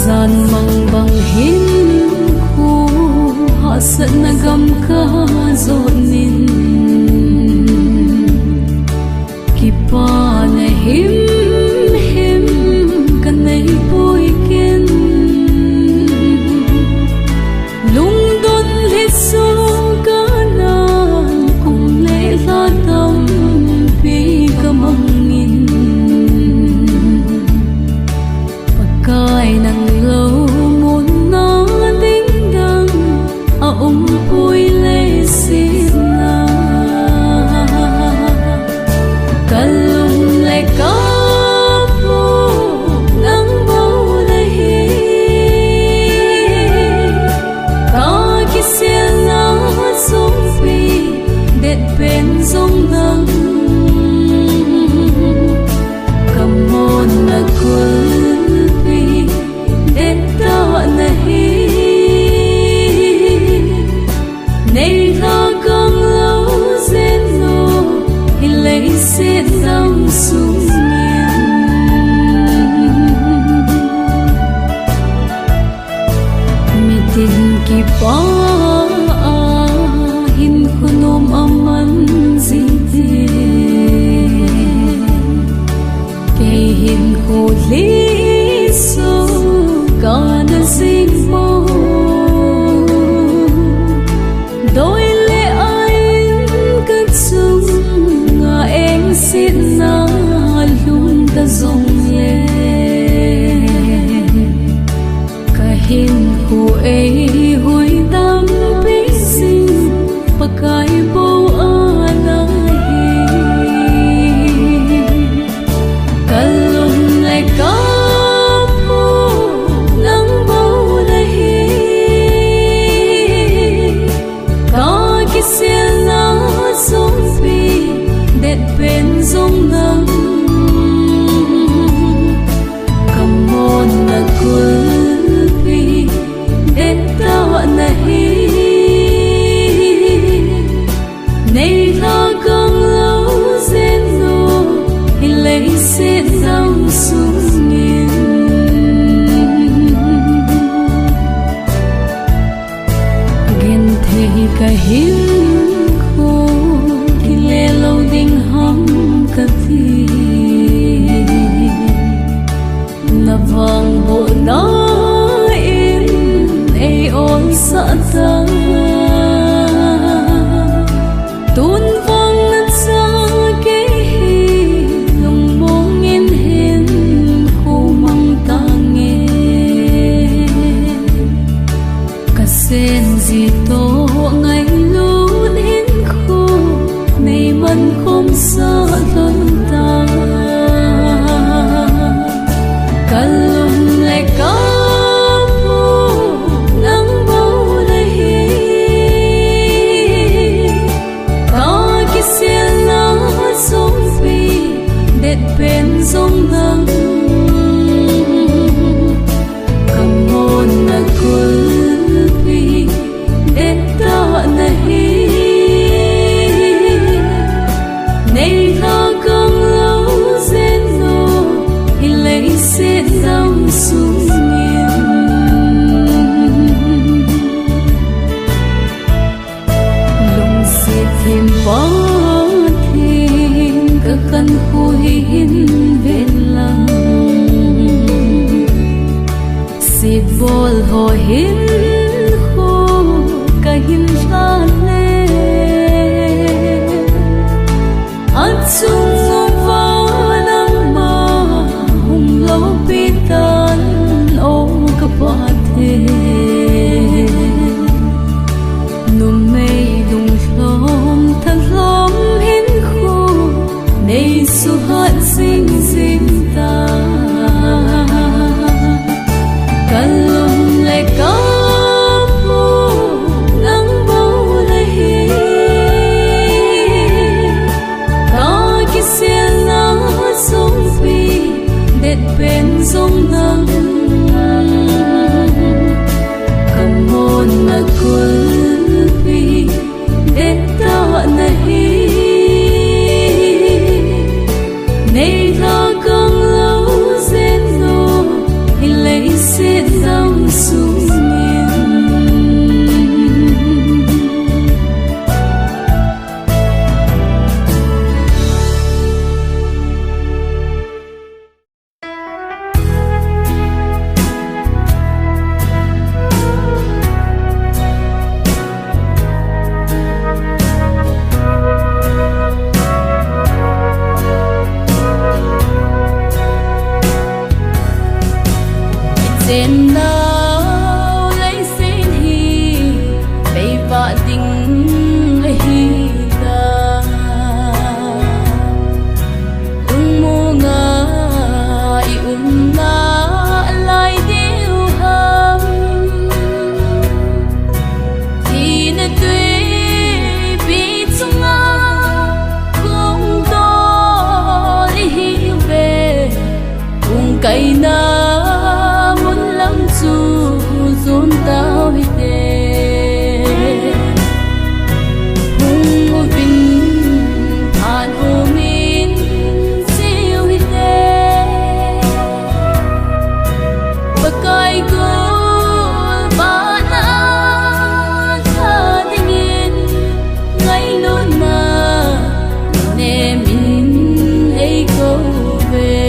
gian mang bằng hin khu họ sẵn na gam ca dọn nín kipa na him him kan nay bôi ken lung don le so kanan kum le la tam pi kamangin pagkai nang lâu muốn na ding dang a pui le si na kalum le ka po nang bao le hi ka kisil na sum pi det pen song nang kamon na kul pi det ta na hi nay la kang lâu zen no hi lấy xét năm xuống miền mi tin ki pa hin kunom aman zite ke hin ko li so kana sing mo đôi lệ anh cất sung ngà em xin na luôn ta dùng lệ cả hin khu ấy hồi tâm biết xin và cái bầu ana hi cả lùng lại cả po nắng bầu lại hi cả cái xiên na sống pi det pen song nang kamon na kul pi det ta na hi nay la kang lâu zen no hi lấy xét năm xuống miền ghen thề cả hiếm khô thì lê lâu đinh hâm cả thi na vàng bộ nó in ai ôn sợ ta tuôn vang nan sa ke hi lòng mong in hin khu mang ta nghe cả sen gì to ngày luôn in khu này man không xa thân ta cả lùng lại cả po nắng bao lại hi cả cái xiên na sống pi det pen song nang kamon na kul pi det ta na hi nay la kang lâu zen no hi lấy xét năm xuống miền lòng sẽ thêm bó thêm các khăn khôi hin bên lăng xịt bol hồ hin khô cả hin ra lê ăn chung ngô vào nắng mà hùng lâu pi tan ô cả ba thế nôm mây đùng lom thật lom hin khô nay su hát xinh xinh ta cả lùng lại cả po nắng bao lại hi cả cái xiên na sống pi det pen song nang kamon na kul pi det ta na hi nay la kang lâu zen no hi lấy xét xuống sen nào lấy xin hi bay vạ tình hi ta tung mu nga i nga lại điêu hầm thì na tuy bị chung nga cũng to đi hi về cùng cây na zôn tao hi te hung vinh than hồ min siêu hi te bakai ko ba na tha dingin ngai luôn na ne min ei ko về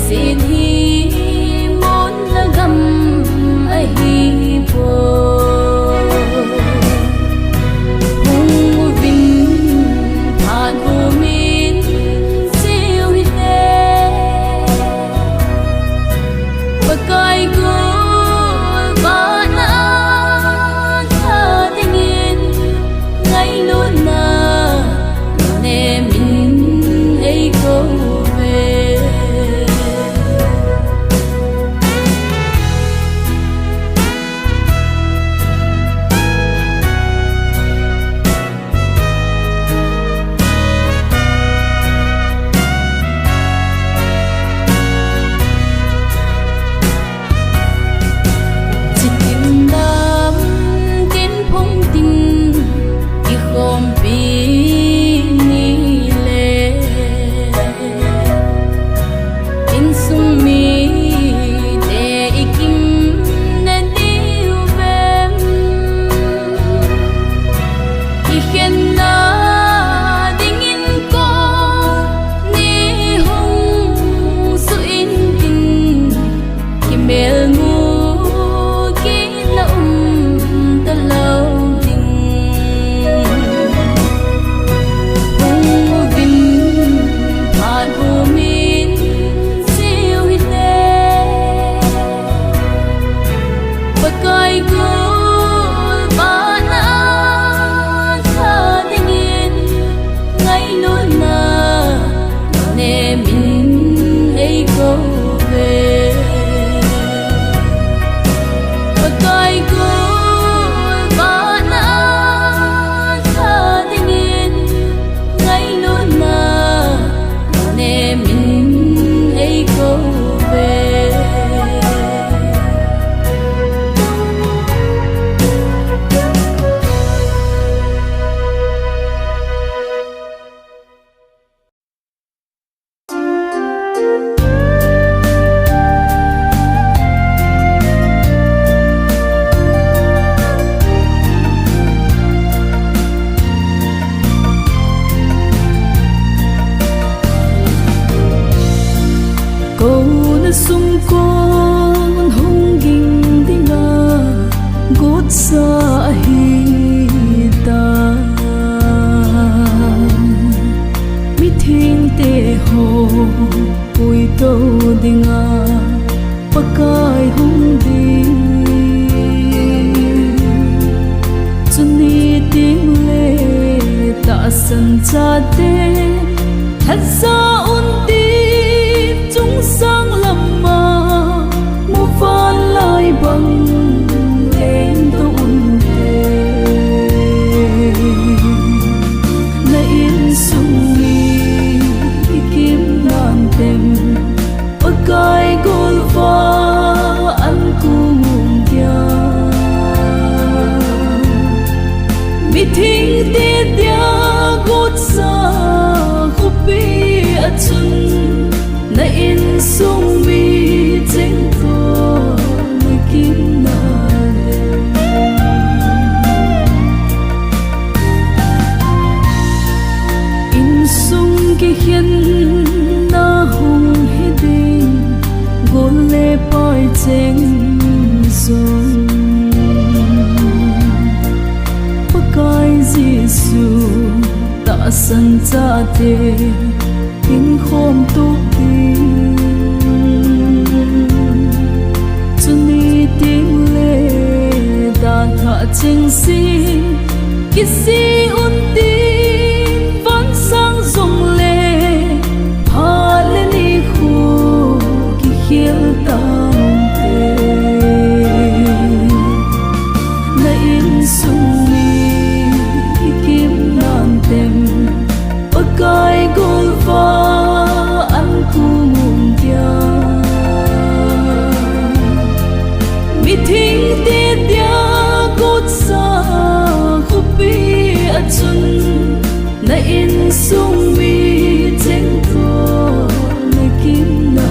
xin hi muốn là gầm hi vô hung vinh than hồ min siêu hi te bakai ko ba na tha dingin ngai luôn na ne min ei ko về cha tê thật ra ôn tiếp chúng sang lầm mà san cha te in khom tu ti chuni ting le da tha ching si kisi un tin vẫn sang rung le ha le ni khu ki khiel tam te na in sung mi kim nan tem pakai gol va an ku mum dia mi thing te dia gut sa khupi achun na in sung mi cheng to na kim na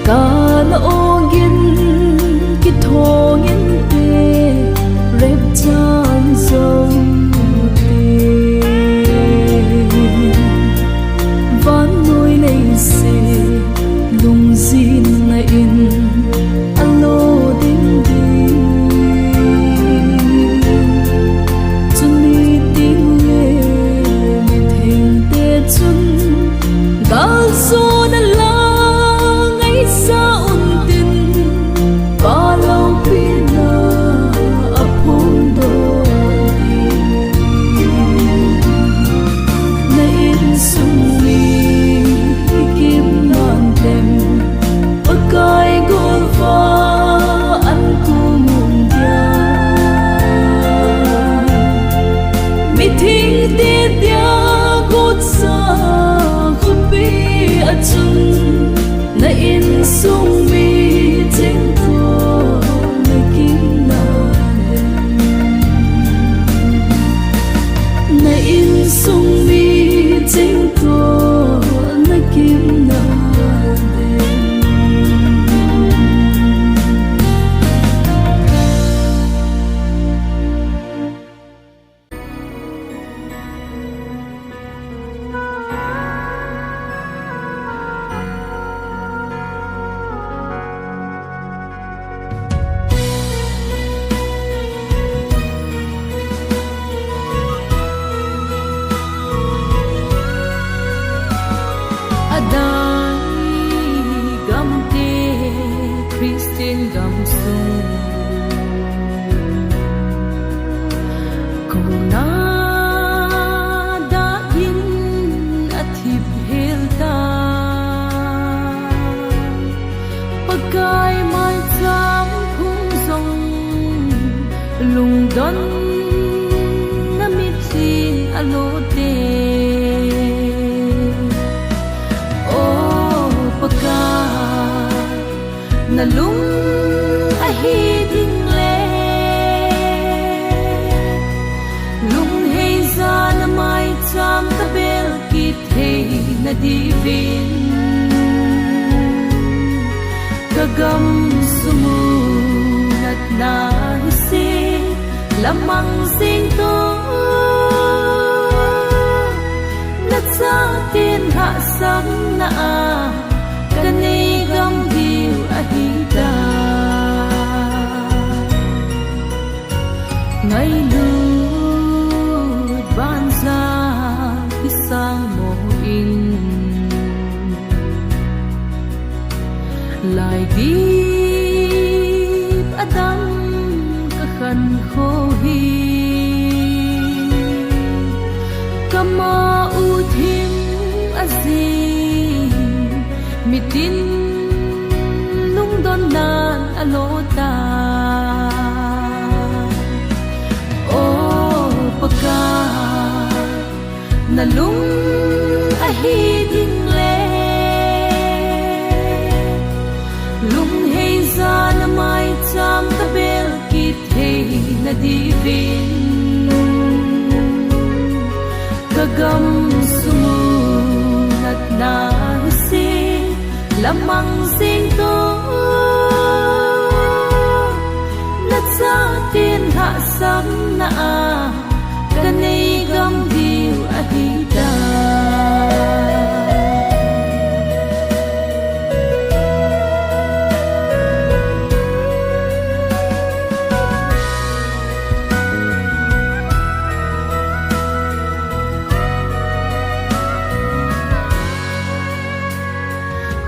kan ogin ki thongin te rep chan zong te van noi nei se lung zin na in alo ding ding chuni ting le mi theng te chun dal so na la sa un tin ba lâu pina apun do na in sung mi kim nan tem pakai gol va an ku mum dia mi thing te dia gut sa khupi achun na in sung mi cheng to na kim na na in sung mi cheng to na kim na Christian gam sung kuna da in athip helta pakai mai cham khung song lung don na mi chin alote o pakai na lung a hi ding le lung hei za na mai cham ta bel ki thei na di vin ka gam sumu nat na se lamang sing to na sa tin ha sang na kani gam diu ahita ngay lut ban sa pisang mo in lại deep adam ka khan kho hi kama u thim azim mitin lung don nan alota o paka na lung a hi ding le lung hei za na mai cham ta bel ki thei na di vin ka gam sumu nat na se lamang sing to hạ sắc na kan nei gam diu a hi da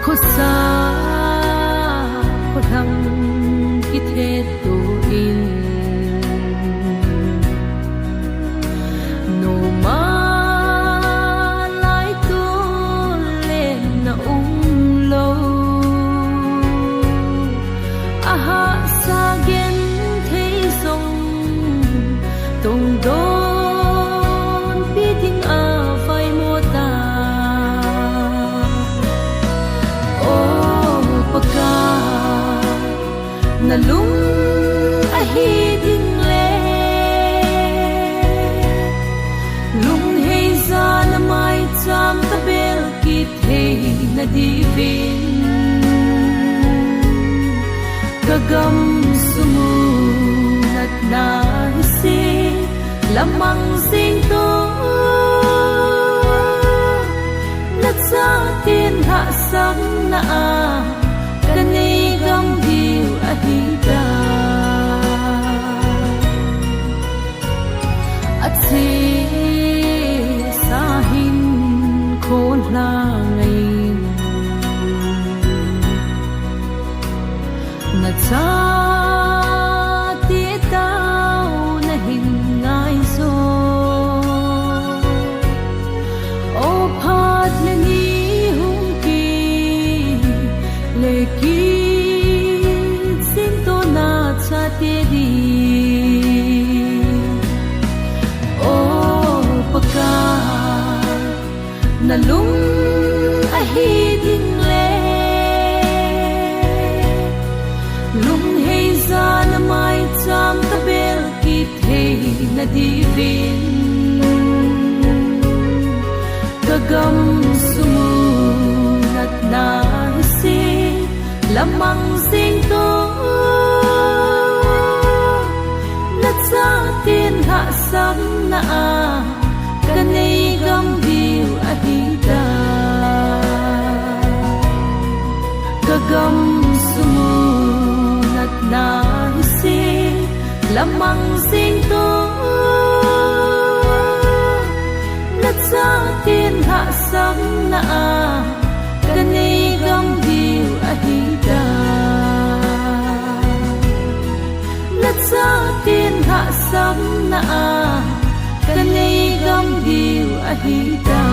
kho sa kho thang ki the tu in no ma lai tu lên na lo a ha sa gen thấy sông tông đôn bi ding a phai mo ta na lung a hi ding le lung hei za na mai cham ta bel ki thei na di vin ka gam sumu nat na si lamang sing to na sa tin ha sang na kan ei gam diu a hi da a chi sa hin khôn la ngai na cha ti tao na hin ngai so o phat le ni hum ki le ki te di o paka na lung a hi ding le lung hei za na mai cham ta bel ki thei na di vin ka gam sumu nat na si lamang sing to sa tin hạ sắc na kan ei gam diu a hi da ka gam sumu nat na si lamang sing to nat sa tin hạ sắc na kan ei gam diu a hi da sa tin hạ sắc na kan ei gam diu a hi da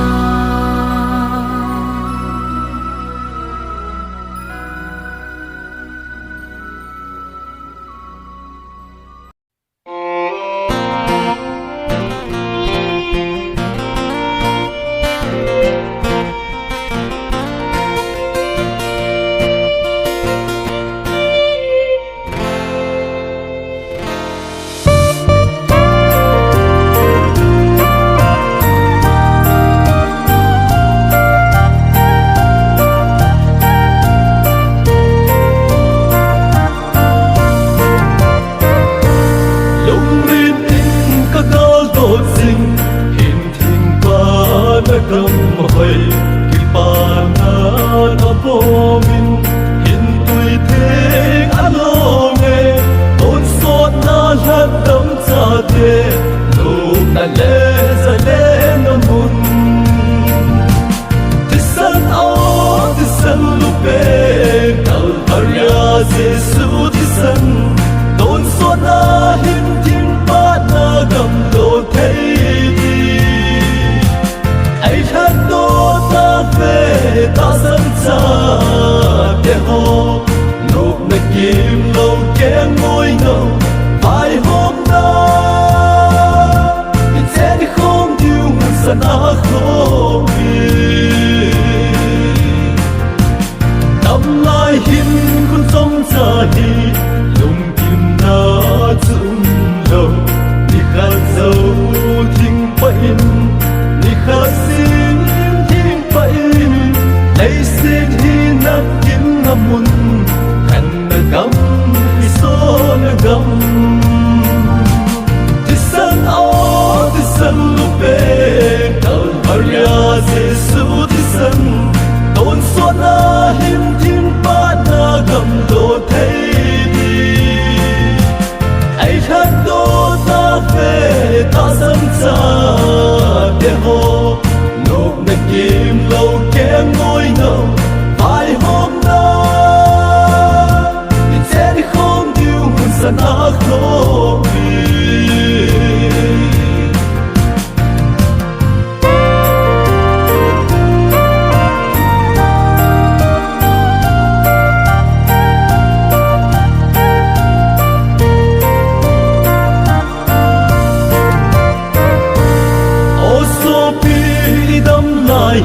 khô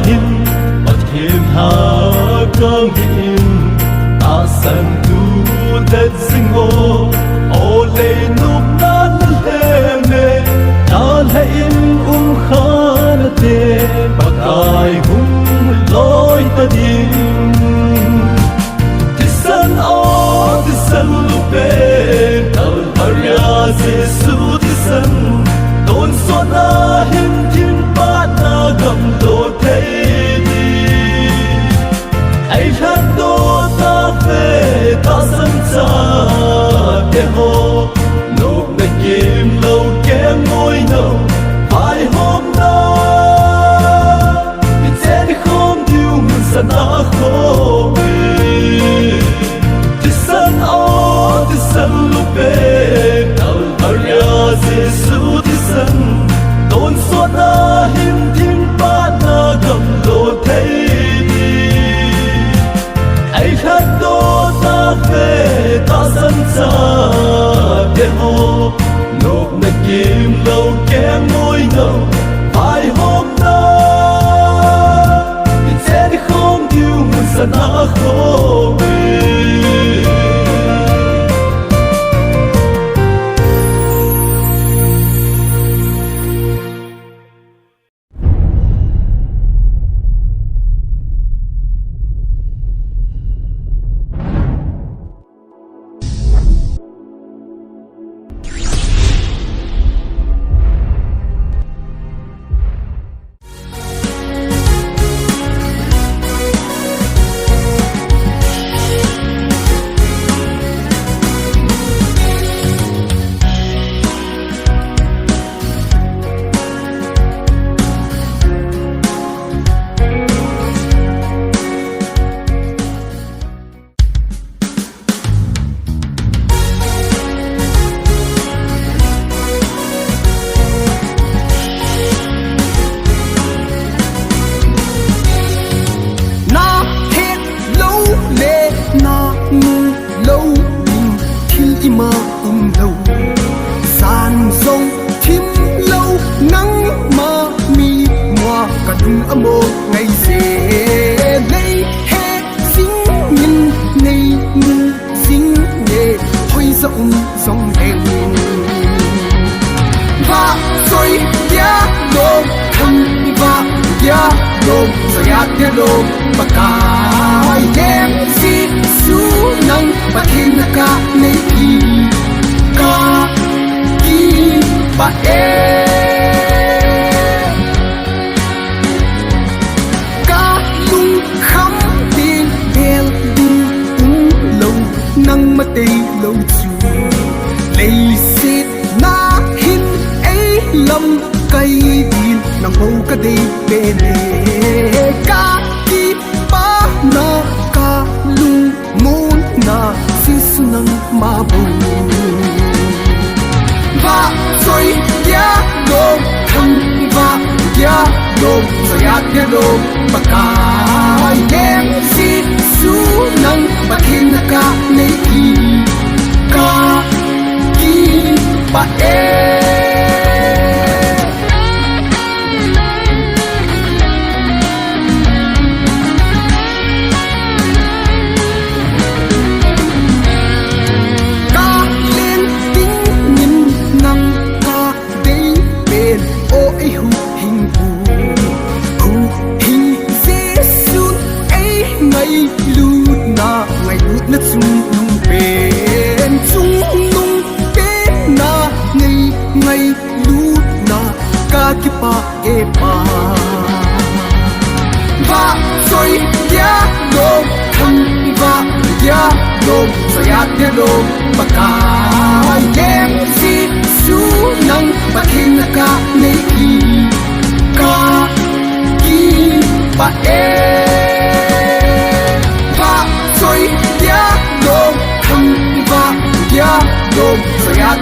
hin bật hiền hà cơn hin ta san tu đất sinh hồ ô lê núp nan lê mê ta lê in khan tê bạc ai hung lối ta đi tisan o tisan lupe tàu haria Giêsu tisan tôn son na hin tin ba na gam do thế đi ai hát đô ta về ta sân cha để hồ nộp ngày kim lâu kém ngôi nâu phải hôm đó mình sẽ đi không thiếu mình sân á khô thì sân ó thì sân lúc về tàu Maria Giêsu thì sân tôn son na hin tin ba na gam do thế đi ai hát đô ta về ta sân cha để hồ nộp ngày kim lâu kém ngôi ngầu phải hôm đó mình sẽ đi không thiếu mình sân á khô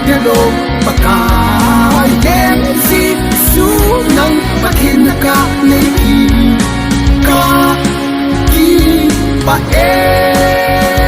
te lo pakai dem si su nang pakin ka nei ki ka ki pa e